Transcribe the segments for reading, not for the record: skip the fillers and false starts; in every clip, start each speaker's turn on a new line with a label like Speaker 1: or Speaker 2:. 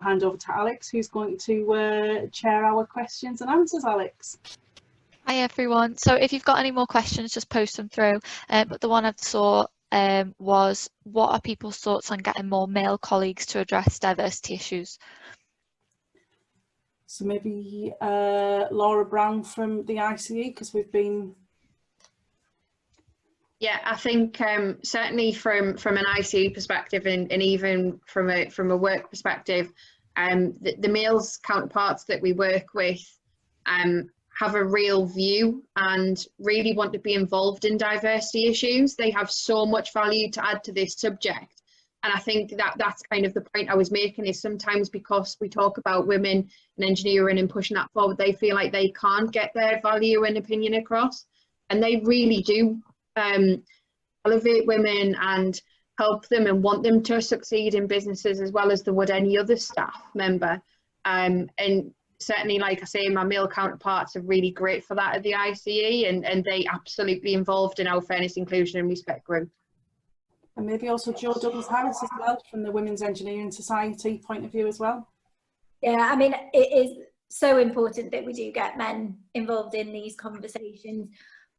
Speaker 1: hand over to Alex, who's going to chair our questions and answers. Alex.
Speaker 2: Hi everyone. So if you've got any more questions, just post them through. But the one I saw was, what are people's thoughts on getting more male colleagues to address diversity issues?
Speaker 1: So maybe Laura Brown from the ICE, because we've been...
Speaker 3: Yeah, I think certainly from an ICE perspective, and even from a work perspective, the males counterparts that we work with have a real view and really want to be involved in diversity issues. They have so much value to add to this subject. And I think that's kind of the point I was making, is sometimes because we talk about women in engineering and pushing that forward, they feel like they can't get their value and opinion across. And they really do elevate women and help them and want them to succeed in businesses as well as they would any other staff member. And certainly, like I say, my male counterparts are really great for that at the ICE, and they absolutely involved in our fairness, inclusion and respect group.
Speaker 1: And maybe also Jo Douglas-Harris as well, from the Women's Engineering Society point of view as well.
Speaker 4: Yeah, I mean, it is so important that we do get men involved in these conversations,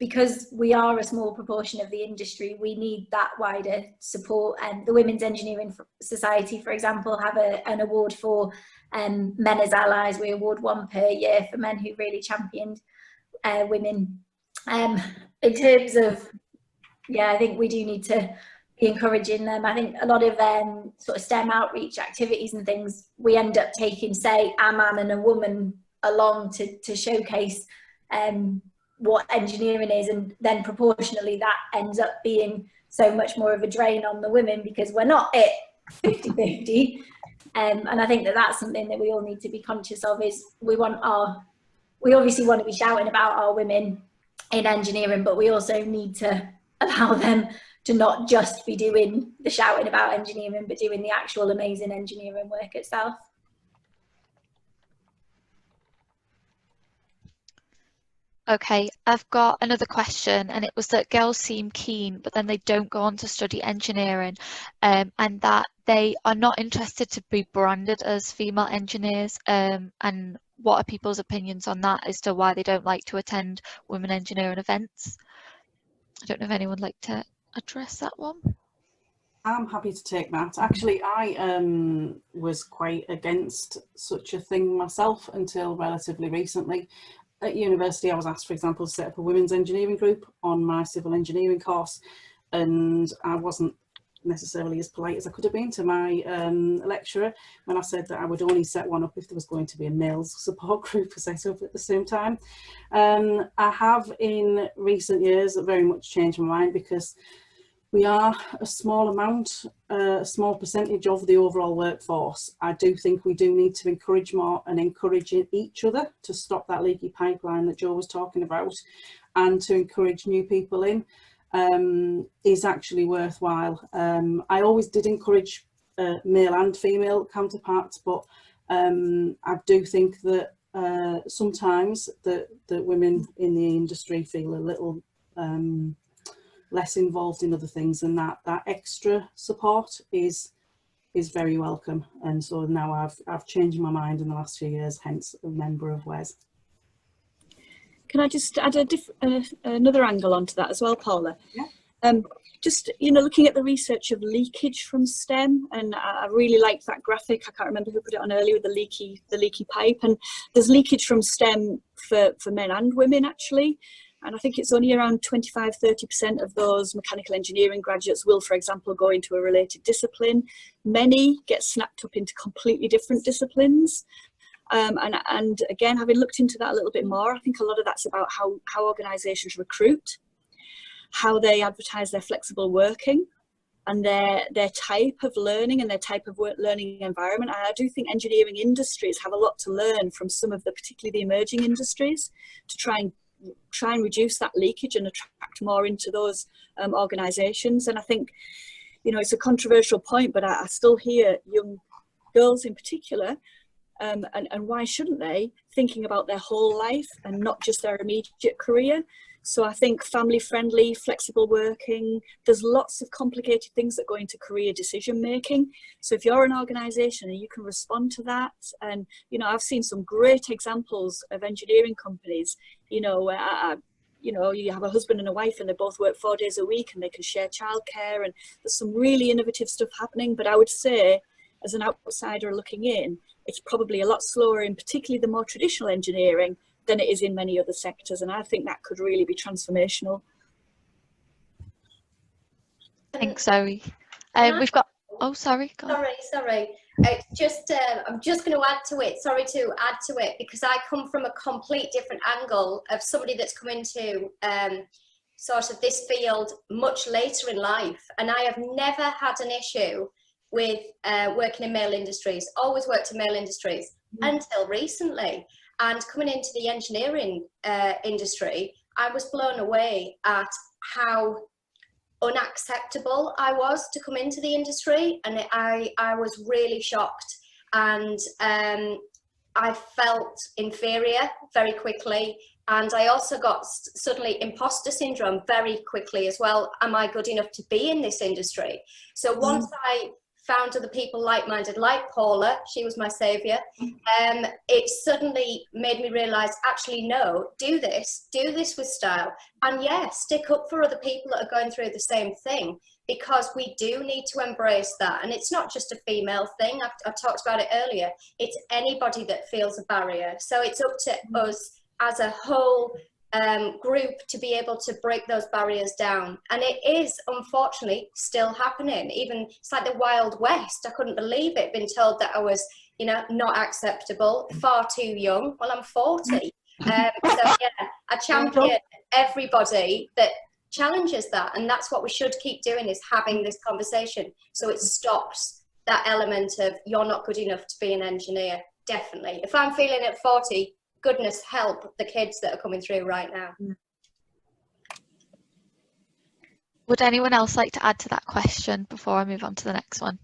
Speaker 4: because we are a small proportion of the industry. We need that wider support. And the Women's Engineering Society, for example, have an award for men as allies. We award one per year for men who really championed women. In terms of, yeah, I think we do need to be encouraging them. I think a lot of sort of STEM outreach activities and things, we end up taking, say, a man and a woman along to showcase what engineering is, and then proportionally that ends up being so much more of a drain on the women, because we're not at 50-50. And I think that's something that we all need to be conscious of, is we obviously want to be shouting about our women in engineering, but we also need to allow them to not just be doing the shouting about engineering, but doing the actual amazing engineering work itself.
Speaker 2: Okay, I've got another question, and it was that girls seem keen, but then they don't go on to study engineering, and that they are not interested to be branded as female engineers. And what are people's opinions on that, as to why they don't like to attend women engineering events? I don't know if anyone would like to address that one.
Speaker 1: I'm happy to take that. Actually, I was quite against such a thing myself until relatively recently. At university, I was asked, for example, to set up a women's engineering group on my civil engineering course, and I wasn't necessarily as polite as I could have been to my lecturer when I said that I would only set one up if there was going to be a males support group set up at the same time. I have in recent years very much changed my mind, because we are a small amount, a small percentage of the overall workforce. I do think we do need to encourage more, and encouraging each other to stop that leaky pipeline that Jo was talking about, and to encourage new people in is actually worthwhile. I always did encourage male and female counterparts, but I do think that sometimes that women in the industry feel a little less involved in other things, and that extra support is very welcome. And so now I've changed my mind in the last few years, hence a member of WES.
Speaker 5: Can I just add another angle onto that as well, Paula?
Speaker 1: Yeah.
Speaker 5: Just, you know, looking at the research of leakage from STEM, and I really liked that graphic. I can't remember who put it on earlier, with the leaky pipe. And there's leakage from STEM for men and women, actually. And I think it's only around 25–30% of those mechanical engineering graduates will, for example, go into a related discipline. Many get snapped up into completely different disciplines. And again, having looked into that a little bit more, I think a lot of that's about how organisations recruit, how they advertise their flexible working, and their type of learning and their type of learning environment. And I do think engineering industries have a lot to learn from some of the, particularly the emerging industries, to try and reduce that leakage and attract more into those organisations. And I think, you know, it's a controversial point, but I still hear young girls in particular and why shouldn't they? Thinking about their whole life and not just their immediate career. So I think family friendly, flexible working, there's lots of complicated things that go into career decision making. So if you're an organisation and you can respond to that, and, you know, I've seen some great examples of engineering companies, you know, you know, you have a husband and a wife and they both work 4 days a week and they can share childcare, and there's some really innovative stuff happening. But I would say, as an outsider looking in, it's probably a lot slower in particularly the more traditional engineering than it is in many other sectors, and I think that could really be transformational.
Speaker 2: Thanks, Zoe. We've got, oh, sorry, go on.
Speaker 6: Sorry. It's just, I'm just going to add to it, because I come from a complete different angle of somebody that's come into sort of this field much later in life, and I have never had an issue with working in male industries, always worked in male industries until recently. And coming into the engineering industry, I was blown away at how unacceptable I was to come into the industry, and I was really shocked, and I felt inferior very quickly, and I also got suddenly imposter syndrome very quickly as well. Am I good enough to be in this industry? So once I found other people like-minded, like Paula, she was my saviour, it suddenly made me realise, actually, no, do this with style, and yeah, stick up for other people that are going through the same thing, because we do need to embrace that. And it's not just a female thing, I've talked about it earlier, it's anybody that feels a barrier. So it's up to us as a whole group to be able to break those barriers down, and it is unfortunately still happening. Even it's like the Wild West. I couldn't believe it, being told that I was, you know, not acceptable, far too young. Well, I'm 40. So yeah, I champion everybody that challenges that, and that's what we should keep doing, is having this conversation so it stops that element of you're not good enough to be an engineer. Definitely, if I'm feeling at 40, goodness help the kids that are coming through right now.
Speaker 2: Would anyone else like to add to that question before I move on to the next one?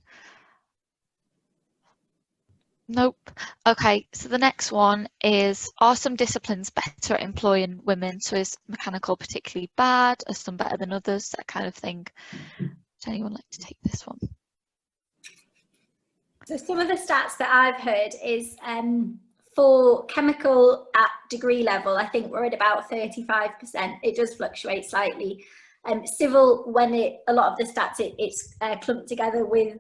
Speaker 2: Nope. Okay, so the next one is, are some disciplines better at employing women? So is mechanical particularly bad? Are some better than others? That kind of thing. Would anyone like to take this one?
Speaker 4: So some of the stats that I've heard is for chemical at degree level, I think we're at about 35%. It does fluctuate slightly. Civil, when a lot of the stats, it's clumped together with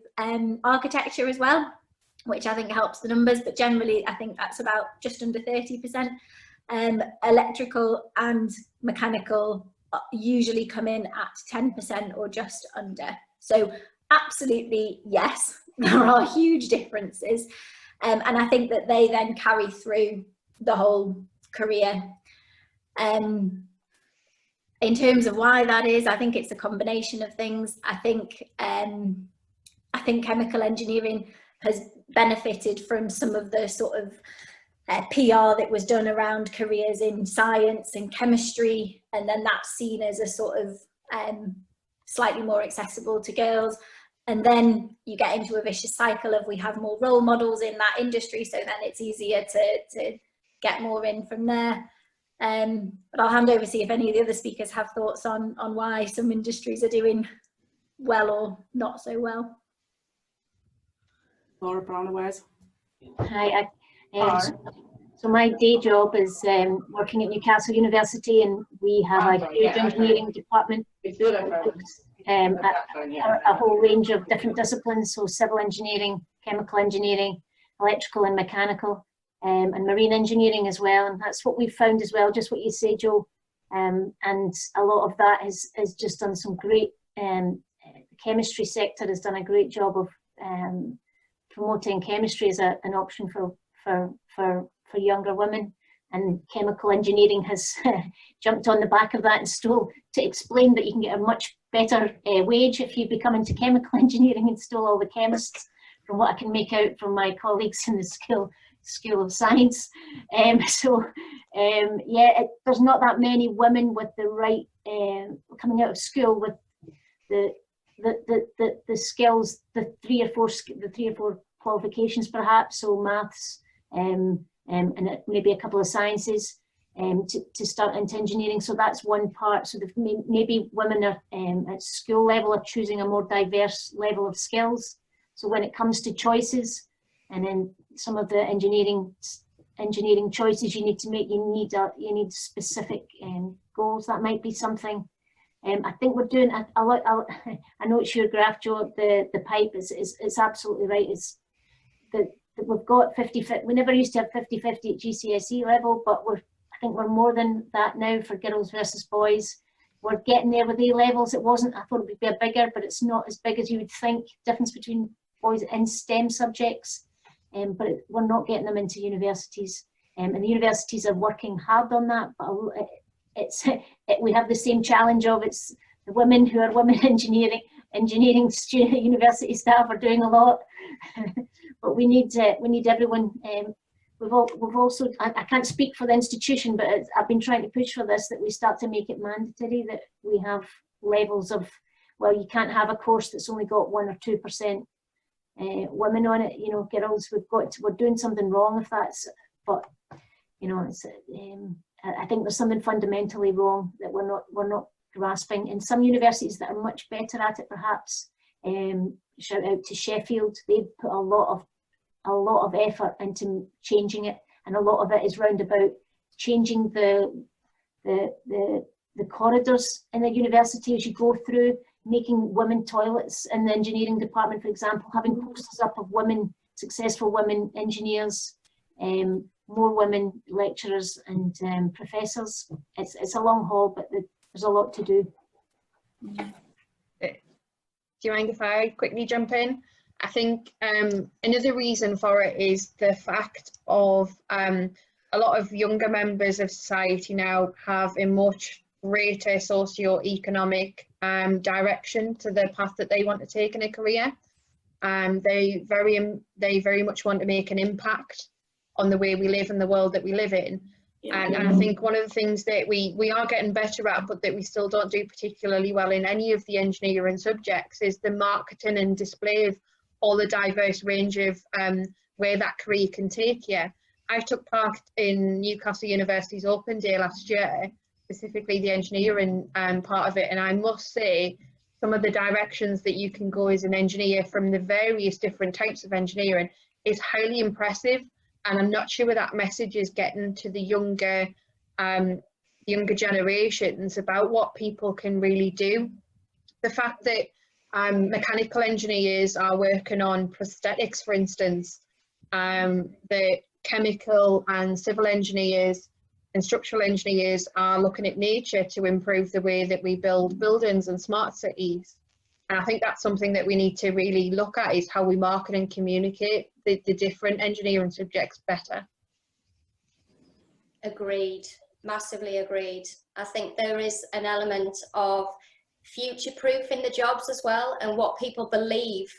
Speaker 4: architecture as well, which I think helps the numbers, but generally I think that's about just under 30%. Electrical and mechanical usually come in at 10% or just under. So absolutely, yes, there are huge differences. And I think that they then carry through the whole career. In terms of why that is, I think it's a combination of things. I think chemical engineering has benefited from some of the sort of PR that was done around careers in science and chemistry, and then that's seen as a sort of slightly more accessible to girls. And then you get into a vicious cycle of we have more role models in that industry, so then it's easier to get more in from there. But I'll hand over to see if any of the other speakers have thoughts on why some industries are doing well or not so well.
Speaker 1: Laura Brown-Wares.
Speaker 7: Hi, so my day job is working at Newcastle University, and we have a huge engineering department. A whole range of different disciplines, so civil engineering, chemical engineering, electrical and mechanical, and marine engineering as well. And that's what we've found as well, just what you say, Joe. And a lot of that has just done some great, the chemistry sector has done a great job of promoting chemistry as an option for younger women. And chemical engineering has jumped on the back of that and stole to explain that you can get a much better wage if you become into chemical engineering and stole all the chemists, from what I can make out from my colleagues in the School of Science. Yeah, there's not that many women with the right coming out of school with the skills, the three or four qualifications perhaps, so maths, and maybe a couple of sciences to start into engineering. So that's one part. So maybe women are at school level are choosing a more diverse level of skills. So when it comes to choices, and then some of the engineering choices you need to make, you need specific goals. That might be something. I think we're doing. I know it's your graph, Joe. The pipe is absolutely right. It's that we've got 50-50. We never used to have 50-50 at GCSE level, but I think we're more than that now for girls versus boys. We're getting there with A levels. It wasn't. I thought it would be bigger, but it's not as big as you would think. Difference between boys in STEM subjects, but we're not getting them into universities, and the universities are working hard on that. But we have the same challenge of it's the women who are women engineering university staff are doing a lot, but we need everyone. We've also, I can't speak for the institution, but I've been trying to push for this, that we start to make it mandatory, that we have levels of, well, you can't have a course that's only got 1 or 2% women on it. You know, girls, we're doing something wrong if that's, but you know, it's. I think there's something fundamentally wrong that we're not grasping. In some universities that are much better at it, perhaps, shout out to Sheffield. They've put a lot of effort into changing it, and a lot of it is round about changing the corridors in the university as you go through, making women toilets in the engineering department, for example, having posters up of successful women engineers. More women lecturers and professors. It's a long haul, but there's a lot to do.
Speaker 3: Do you mind if I quickly jump in? I think another reason for it is the fact of a lot of younger members of society now have a much greater socio-economic direction to the path that they want to take in a career. They very much want to make an impact on the way we live and the world that we live in. And I think one of the things that we are getting better at, but that we still don't do particularly well in any of the engineering subjects, is the marketing and display of all the diverse range of where that career can take you. I took part in Newcastle University's Open Day last year, specifically the engineering part of it, and I must say some of the directions that you can go as an engineer from the various different types of engineering is highly impressive. And I'm not sure where that message is getting to the younger generations about what people can really do. The fact that mechanical engineers are working on prosthetics, for instance, the chemical and civil engineers and structural engineers are looking at nature to improve the way that we build buildings and smart cities. And I think that's something that we need to really look at, is how we market and communicate the different engineering subjects better.
Speaker 6: Agreed, massively agreed. I think there is an element of future-proofing the jobs as well, and what people believe.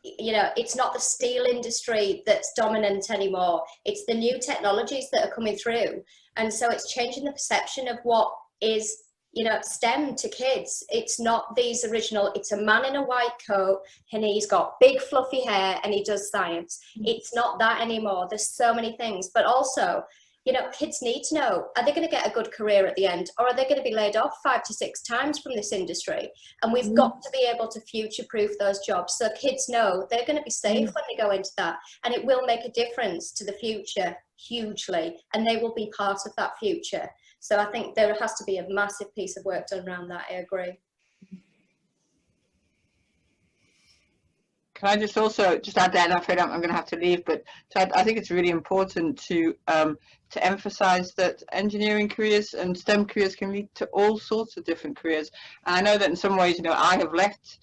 Speaker 6: You know, it's not the steel industry that's dominant anymore. It's the new technologies that are coming through. And so it's changing the perception of what is, you know, STEM to kids. It's not these original, it's a man in a white coat and he's got big fluffy hair and he does science. It's not that anymore. There's so many things, but also, you know, kids need to know, are they going to get a good career at the end, or are they going to be laid off 5 to 6 times from this industry? And we've got to be able to future-proof those jobs so kids know they're going to be safe when they go into that, and it will make a difference to the future hugely, and they will be part of that future. So I think there has to be a massive piece of work done around that. I agree.
Speaker 8: Can I just also add that? I'm afraid I'm going to have to leave, but I think it's really important to emphasise that engineering careers and STEM careers can lead to all sorts of different careers. And I know that in some ways, you know, I've left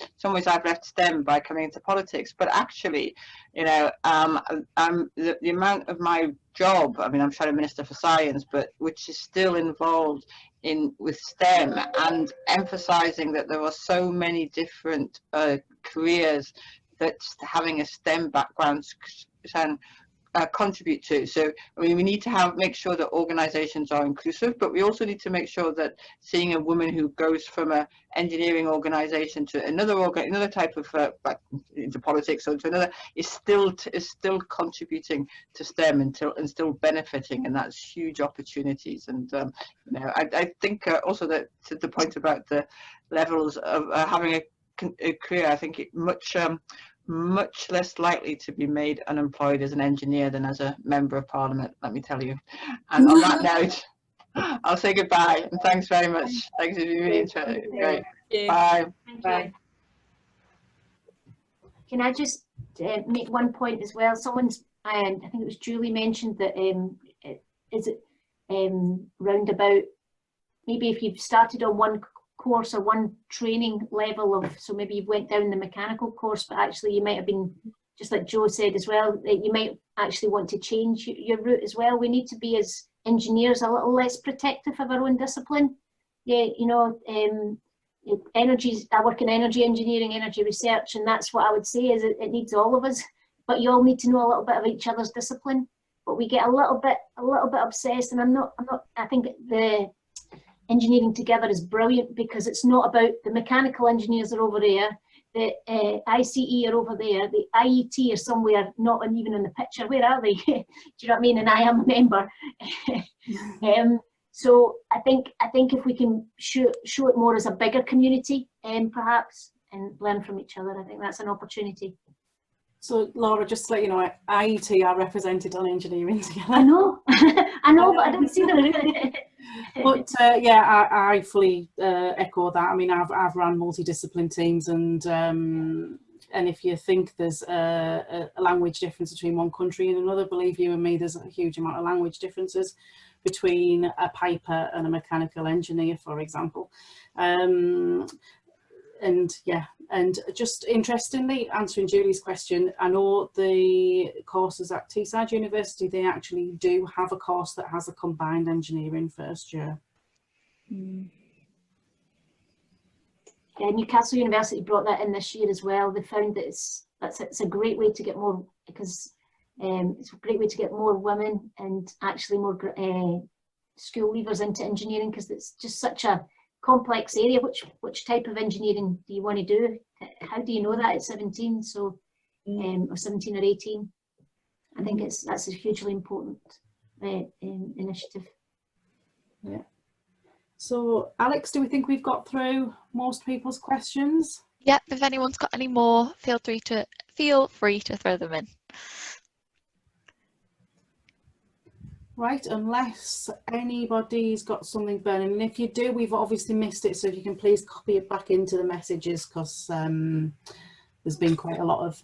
Speaker 8: STEM by coming into politics, but actually, you know, the amount of my job, I mean, I'm Shadow Minister for Science, but which is still involved with STEM, and emphasising that there are so many different careers that having a STEM background contribute to. So I mean, we need to make sure that organizations are inclusive, but we also need to make sure that seeing a woman who goes from an engineering organization to another type of back into politics or to another is still contributing to STEM and still benefiting, and that's huge opportunities. And you know, I think also that to the point about the levels of having a career, I think it much less likely to be made unemployed as an engineer than as a member of parliament, let me tell you. And on that note, I'll say goodbye and thanks very much. Thanks, it's been really interesting. Great. Bye.
Speaker 7: Bye. Can I just make one point as well? Someone's, I think it was Julie, mentioned that roundabout, maybe if you've started on one course or one training level of, so maybe you went down the mechanical course, but actually you might have been, just like Joe said as well, that you might actually want to change your route as well. We need to be, as engineers, a little less protective of our own discipline. Yeah, you know, I work in energy engineering, energy research, and that's what I would say is it needs all of us, but you all need to know a little bit of each other's discipline. But we get a little bit obsessed, and I think the engineering together is brilliant, because it's not about the mechanical engineers are over there, the ICE are over there, the IET are somewhere not even in the picture. Where are they? Do you know what I mean? And I am a member. So I think if we can show it more as a bigger community, perhaps, and learn from each other, I think that's an opportunity.
Speaker 1: So Laura, just to let you know, IET are represented on engineering together.
Speaker 7: I know, I know, but I don't see them.
Speaker 1: But yeah, I fully echo that. I mean, I've run multidiscipline teams, and if you think there's a language difference between one country and another, believe you and me, there's a huge amount of language differences between a piper and a mechanical engineer, for example. And yeah, and just interestingly, answering Julie's question, I know the courses at Teesside University, they actually do have a course that has a combined engineering first year.
Speaker 7: Yeah, Newcastle University brought that in this year as well. They found that it's a great way to get more, because it's a great way to get more women and actually more school leavers into engineering, because it's just such a complex area. Which type of engineering do you want to do? How do you know that at 17? So or 17 or 18? I think that's a hugely important initiative.
Speaker 1: Yeah. So Alex, do we think we've got through most people's questions?
Speaker 2: Yep, if anyone's got any more, feel free to throw them in. Right, unless anybody's got something burning, and if you do, we've obviously missed it, so if you can please copy it back into the messages, because there's been quite a lot of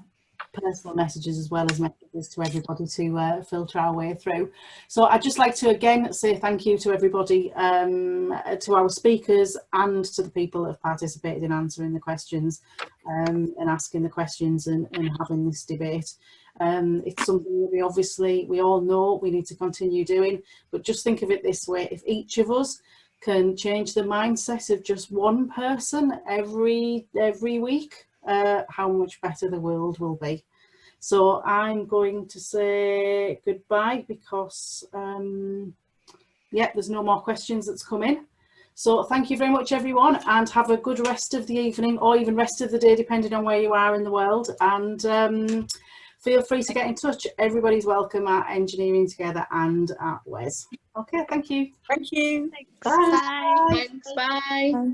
Speaker 2: personal messages as well as messages to everybody to filter our way through. So I'd just like to again say thank you to everybody, to our speakers and to the people that have participated in answering the questions and asking the questions and having this debate. It's something that we all know we need to continue doing, but just think of it this way: if each of us can change the mindset of just one person every week, how much better the world will be. So I'm going to say goodbye, because yeah, there's no more questions that's come in. So thank you very much everyone, and have a good rest of the evening, or even rest of the day depending on where you are in the world, and feel free to get in touch. Everybody's welcome at Engineering Together and at WES. Okay, thank you.
Speaker 5: Thank you.
Speaker 2: Thanks.
Speaker 1: Bye.
Speaker 2: Bye.
Speaker 3: Thanks, bye.
Speaker 5: Bye.